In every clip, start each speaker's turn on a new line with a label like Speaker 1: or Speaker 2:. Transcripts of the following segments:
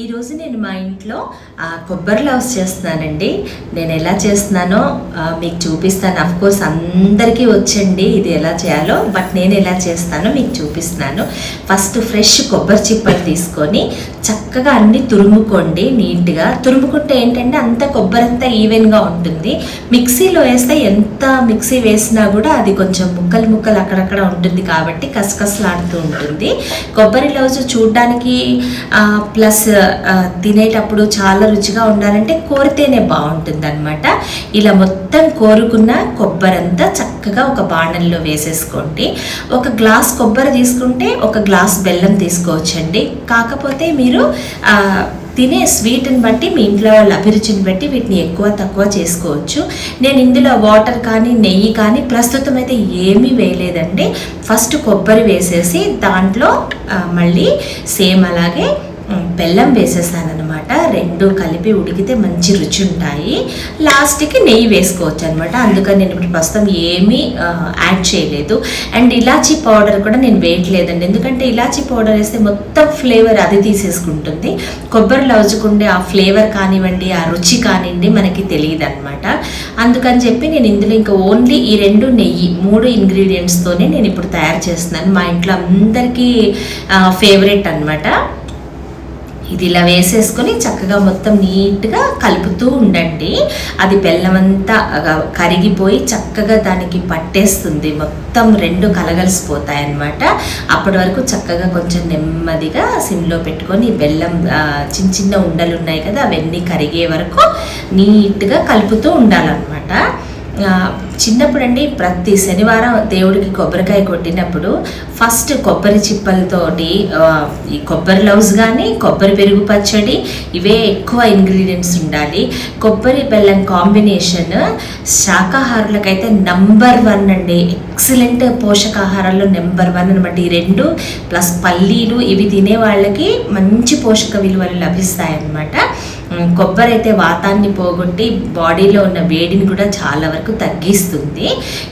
Speaker 1: ఈరోజు నేను మా ఇంట్లో కొబ్బరి లవ్స్ చేస్తున్నానండి. నేను ఎలా చేస్తున్నానో మీకు చూపిస్తాను. అఫ్కోర్స్ అందరికీ వచ్చండి ఇది ఎలా చేయాలో, బట్ నేను ఎలా చేస్తానో మీకు చూపిస్తున్నాను. ఫస్ట్ ఫ్రెష్ కొబ్బరి చిప్పలు తీసుకొని చక్కగా అన్నీ తురుముకోండి. నీట్గా తురుముకుంటే ఏంటంటే అంత కొబ్బరి అంతా ఈవెన్గా ఉంటుంది. మిక్సీలో వేస్తే ఎంత మిక్సీ వేసినా కూడా అది కొంచెం ముక్కలు ముక్కలు అక్కడక్కడ ఉంటుంది కాబట్టి కసకసలాడుతూ ఉంటుంది. కొబ్బరి లవ్స్ చూడడానికి ప్లస్ తినేటప్పుడు చాలా రుచిగా ఉండాలంటే కోరితేనే బాగుంటుంది అనమాట. ఇలా మొత్తం కోరుకున్న కొబ్బరి అంతా చక్కగా ఒక బాణంలో వేసేసుకోండి. ఒక గ్లాస్ కొబ్బరి తీసుకుంటే ఒక గ్లాస్ బెల్లం తీసుకోవచ్చండి. కాకపోతే మీరు తినే స్వీట్ని బట్టి మీ ఇంట్లో వాళ్ళ అభిరుచిని బట్టి వీటిని ఎక్కువ తక్కువ చేసుకోవచ్చు. నేను ఇందులో వాటర్ కానీ నెయ్యి కానీ ప్రస్తుతం అయితే ఏమీ వేయలేదండి. ఫస్ట్ కొబ్బరి వేసేసి దాంట్లో మళ్ళీ సేమ్ అలాగే బెల్లం వేసేసాను అనమాట. రెండు కలిపి ఉడికితే మంచి రుచి ఉంటాయి. లాస్ట్కి నెయ్యి వేసుకోవచ్చు అనమాట. అందుకని నేను ఇప్పుడు ప్రస్తుతం ఏమీ యాడ్ చేయలేదు. అండ్ ఇలాచీ పౌడర్ కూడా నేను వేయట్లేదండి, ఎందుకంటే ఇలాచీ పౌడర్ వేస్తే మొత్తం ఫ్లేవర్ అది తీసేసుకుంటుంది. కొబ్బరి లవ్జుకుండే ఆ ఫ్లేవర్ కానివ్వండి, ఆ రుచి కానివ్వండి మనకి తెలియదు అనమాట. అందుకని చెప్పి నేను ఇందులో ఇంకా ఓన్లీ ఈ రెండు నెయ్యి 3 ఇంగ్రీడియంట్స్తోనే నేను ఇప్పుడు తయారు చేస్తున్నాను. మా ఇంట్లో అందరికీ ఫేవరెట్ అనమాట. ఇది ఇలా వేసేసుకొని చక్కగా మొత్తం నీట్గా కలుపుతూ ఉండండి. అది బెల్లం అంతా కరిగిపోయి చక్కగా దానికి పట్టేస్తుంది. మొత్తం రెండు కలగలిసిపోతాయి అన్నమాట. అప్పటి వరకు చక్కగా కొంచెం నెమ్మదిగా సిమ్లో పెట్టుకొని బెల్లం చిన్న చిన్న ఉండలు ఉన్నాయి కదా అవన్నీ కరిగే వరకు నీట్గా కలుపుతూ ఉండాలన్నమాట. చిన్నప్పుడు అండి ప్రతి శనివారం దేవుడికి కొబ్బరికాయ కొట్టినప్పుడు ఫస్ట్ కొబ్బరి చిప్పలతోటి ఈ కొబ్బరి లవ్స్ కానీ కొబ్బరి పెరుగు పచ్చడి ఇవే ఎక్కువ ఇంగ్రీడియంట్స్ ఉండాలి. కొబ్బరి బెల్లం కాంబినేషన్ శాకాహారులకైతే నంబర్ 1 అండి. ఎక్సలెంట్ పోషకాహారాల్లో నెంబర్ 1 అనమాట. ఈ రెండు ప్లస్ పల్లీలు ఇవి తినే వాళ్ళకి మంచి పోషక విలువలు లభిస్తాయి అన్నమాట. కొబ్బరి అయితే వాతాన్ని పోగొట్టి బాడీలో ఉన్న వేడిని కూడా చాలా వరకు తగ్గిస్తుంది.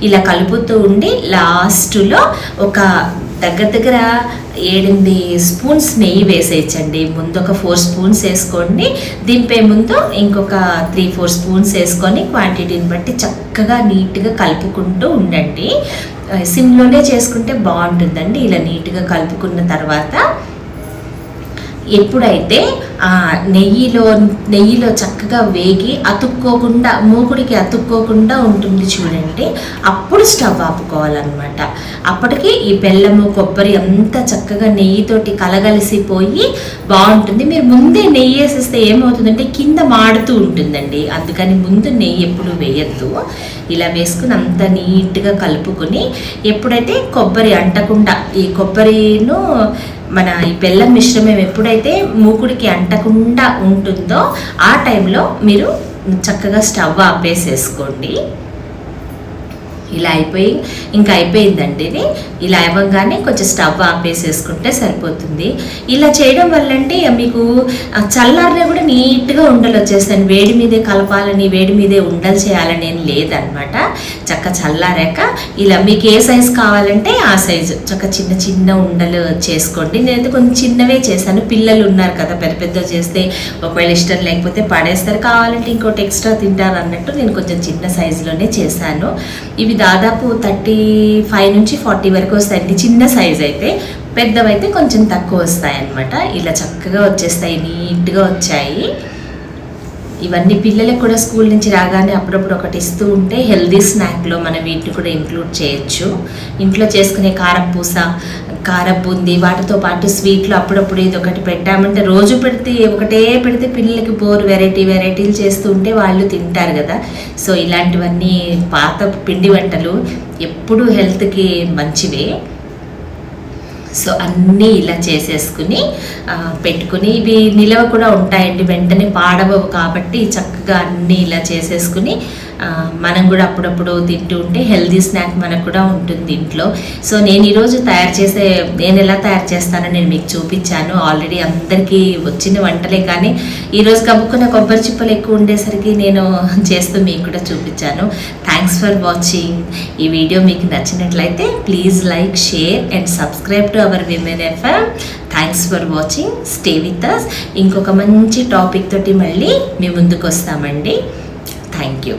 Speaker 1: ఇలా కలుపుతూ ఉండి లాస్ట్లో ఒక దగ్గర 7-8 స్పూన్స్ నెయ్యి వేసేయచ్చండి. ముందు ఒక 4 స్పూన్స్ వేసుకోండి. దింపే ముందు ఇంకొక 3-4 స్పూన్స్ వేసుకొని క్వాంటిటీని బట్టి చక్కగా నీట్గా కలుపుకుంటూ ఉండండి. సిమ్లోనే చేసుకుంటే బాగుంటుందండి. ఇలా నీట్గా కలుపుకున్న తర్వాత ఎప్పుడైతే నెయ్యిలో చక్కగా వేగి అతుక్కోకుండా మూకుడికి అతుక్కోకుండా ఉంటుంది చూడండి, అప్పుడు స్టవ్ ఆపుకోవాలన్నమాట. అప్పటికి ఈ బెల్లము కొబ్బరి అంతా చక్కగా నెయ్యితోటి కలగలిసిపోయి బాగుంటుంది. మీరు ముందే నెయ్యి వేసేస్తే ఏమవుతుందంటే కింద మాడుతూ ఉంటుందండి. అందుకని ముందు నెయ్యి ఎప్పుడు వేయద్దు. ఇలా వేసుకుని అంత నీట్గా కలుపుకొని ఎప్పుడైతే కొబ్బరి అంటకుండా ఈ కొబ్బరిను మన ఈ బెల్లం మిశ్రమం ఎప్పుడైతే మూకుడికి అంటకుండా ఉంటుందో ఆ టైంలో మీరు చక్కగా స్టవ్ ఆపేసేసుకోండి. ఇలా ఇంకా అయిపోయిందండి. ఇది ఇలా ఇవ్వగానే కొంచెం స్టవ్ ఆపేసేసుకుంటే సరిపోతుంది. ఇలా చేయడం వల్ల అంటే మీకు చల్లారినా కూడా నీట్గా ఉండలు వచ్చేస్తాను. వేడి మీదే కలపాలని వేడి మీదే ఉండలు చేయాలని ఏం లేదనమాట. చక్క చల్లారాక ఇలా మీకు ఏ సైజు కావాలంటే ఆ సైజు చక్క చిన్న చిన్న ఉండలు చేసుకోండి. నేనైతే కొంచెం చిన్నవే చేశాను. పిల్లలు ఉన్నారు కదా, పెద్ద చేస్తే ఒకవేళ ఇష్టం లేకపోతే పడేస్తారు, కావాలంటే ఇంకోటి ఎక్స్ట్రా తింటారు అన్నట్టు నేను కొంచెం చిన్న సైజులోనే చేశాను. ఇవి దాదాపు 35 నుంచి 40 వరకు వస్తాయండి చిన్న సైజ్ అయితే. పెద్దవైతే కొంచెం తక్కువ వస్తాయి అన్నమాట. ఇలా చక్కగా వచ్చేస్తాయి, నీట్గా వచ్చాయి. ఇవన్నీ పిల్లలకు కూడా స్కూల్ నుంచి రాగానే అప్పుడప్పుడు ఒకటి ఇస్తూ ఉంటే హెల్దీ స్నాక్లో మనం వీటిని కూడా ఇంక్లూడ్ చేయొచ్చు. ఇంట్లో చేసుకునే కారపూస, కారబూంది వాటితో పాటు స్వీట్లు అప్పుడప్పుడు ఇది ఒకటి పెట్టామంటే రోజు ఒకటే పెడితే పిల్లలకి బోర్ వెరైటీలు చేస్తూ ఉంటే వాళ్ళు తింటారు కదా. సో ఇలాంటివన్నీ పాత పిండి వంటలు ఎప్పుడూ హెల్త్కి మంచివే. సో అన్నీ ఇలా చేసేసుకుని పెట్టుకుని ఇవి నిలవ కూడా ఉంటాయండి, వెంటనే పాడవవు కాబట్టి చక్కగా అన్నీ ఇలా చేసేసుకుని మనం కూడా అప్పుడప్పుడు తింటూ ఉంటే హెల్దీ స్నాక్ మనకు కూడా ఉంటుంది ఇంట్లో. సో నేను ఈరోజు నేను ఎలా తయారు చేస్తానో నేను మీకు చూపించాను. ఆల్రెడీ అందరికీ వచ్చిన వంటలే, కానీ ఈరోజు కబ్బుకున్న కొబ్బరి చిప్పలు ఎక్కువ ఉండేసరికి నేను చేస్తూ మీకు కూడా చూపించాను. Thanks for watching. ఈ వీడియో మీకు నచ్చినట్లయితే please like, share and subscribe to our women FM. Thanks for watching. Stay with us. ఇంకొక మంచి టాపిక్ తోటి మళ్ళీ మీ ముందుకు వస్తామండి. Thank you.